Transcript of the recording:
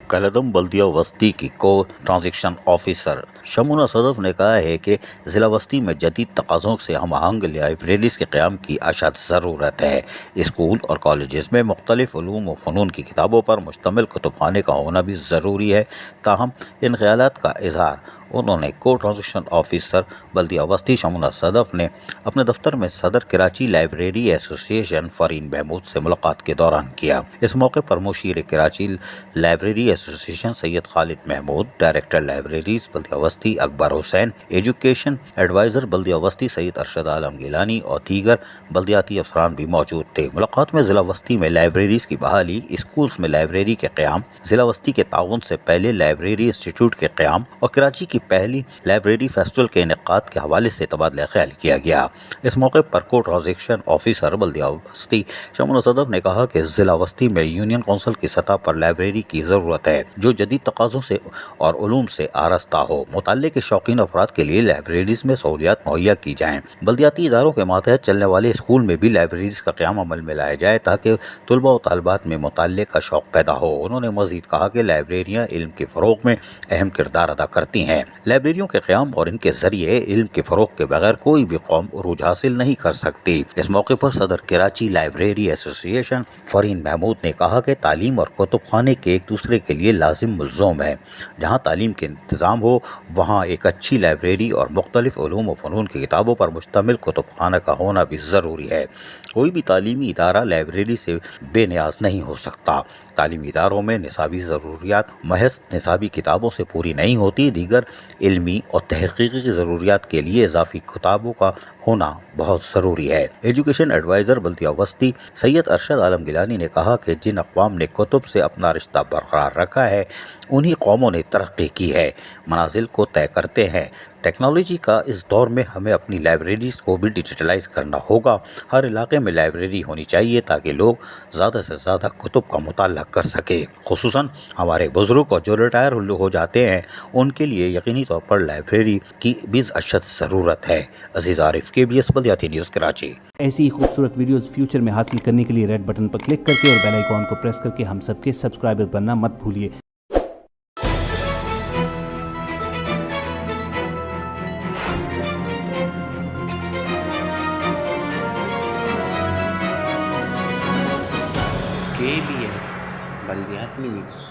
کالعدم بلدیہ وسطی کی کو ٹرانزیکشن آفیسر شمونہ صدف نے کہا ہے کہ ضلع وسطی میں جدید تقاضوں سے ہم آہنگ لائبریریز کے قیام کی اشد ضرورت ہے۔ اسکول اور کالجز میں مختلف علوم و فنون کی کتابوں پر مشتمل کتب خانے کا ہونا بھی ضروری ہے۔ تاہم ان خیالات کا اظہار انہوں نے کو ٹرانزیکشن آفیسر بلدیہ وسطی شمونہ صدف نے اپنے دفتر میں صدر کراچی لائبریری ایسوسی ایشن فرین محمود سے ملاقات کے دوران کیا۔ اس موقع پر مشیر کراچی لائبریری ایسوسی ایشن سید خالد محمود، ڈائریکٹر لائبریریز بلدیہ وسطی اکبر حسین، ایجوکیشن ایڈوائزر بلدیہ وسطی سید ارشد عالم گیلانی اور دیگر بلدیاتی افسران بھی موجود تھے۔ ملاقات میں ضلع وسطی میں لائبریریز کی بحالی، اسکولز میں لائبریری کے قیام، ضلع وسطی کے تعاون سے پہلے لائبریری انسٹیٹیوٹ کے قیام اور کراچی کی پہلی لائبریری فیسٹیول کے انعقاد کے حوالے سے تبادلہ خیال کیا گیا۔ اس موقع پر کو ٹرانزیکشن آفیسر بلدیہ وسطی شمونہ صدف نے کہا کہ ضلع وسطی میں یونین کونسل کی سطح پر لائبریری کی ضرورت ہے جو جدید تقاضوں سے اور علوم سے آراستہ ہو۔ مطالعے کے شوقین افراد کے لیے لائبریریز میں سہولیات مہیا کی جائیں۔ بلدیاتی اداروں کے ماتحت چلنے والے اسکول میں بھی لائبریریز کا قیام عمل میں لایا جائے تاکہ طلباء و طالبات میں مطالعے کا شوق پیدا ہو۔ انہوں نے مزید کہا کہ لائبریریاں علم کے فروغ میں اہم کردار ادا کرتی ہیں۔ لائبریریوں کے قیام اور ان کے ذریعے علم کے فروغ کے بغیر کوئی بھی قوم عروج حاصل نہیں کر سکتی۔ اس موقع پر صدر کراچی لائبریری ایسوسی ایشن فرین محمود نے کہا کہ تعلیم اور کتب خانے کے ایک دوسرے کے لیے لازم ملزوم ہے۔ جہاں تعلیم کے انتظام ہو وہاں ایک اچھی لائبریری اور مختلف علوم و فنون کی کتابوں پر مشتمل کتب خانہ کا ہونا بھی ضروری ہے۔ کوئی بھی تعلیمی ادارہ لائبریری سے بے نیاز نہیں ہو سکتا۔ تعلیمی اداروں میں نصابی ضروریات محض نصابی کتابوں سے پوری نہیں ہوتی، دیگر علمی اور تحقیقی ضروریات کے لیے اضافی کتابوں کا ہونا بہت ضروری ہے۔ ایجوکیشن ایڈوائزر بلدیہ وسطی سید ارشد عالم گیلانی نے کہا کہ جن اقوام نے کتب سے اپنا رشتہ برقرار رکھا ہے انہی قوموں نے ترقی کی ہے، منازل کو طے کرتے ہیں۔ ٹیکنالوجی کا اس دور میں ہمیں اپنی لائبریریز کو بھی ڈیجیٹلائز کرنا ہوگا۔ ہر علاقے میں لائبریری ہونی چاہیے تاکہ لوگ زیادہ سے زیادہ کتب کا مطالعہ کر سکے، خصوصاً ہمارے بزرگ اور جو ریٹائر ہو جاتے ہیں ان کے لیے یقینی طور پر لائبریری کی بھی اشد ضرورت ہے۔ عزیز عارف، KBS بلدیاتی نیوز کراچی۔ ایسی ہی خوبصورت ویڈیوز فیوچر میں حاصل کرنے کے لیے ریڈ بٹن پر کلک کر کے اور بیل آئیکن کو پریس کر کے ہم سب کے سبسکرائبر بننا مت بھولیے۔ KBS بلدیاتی نیوز۔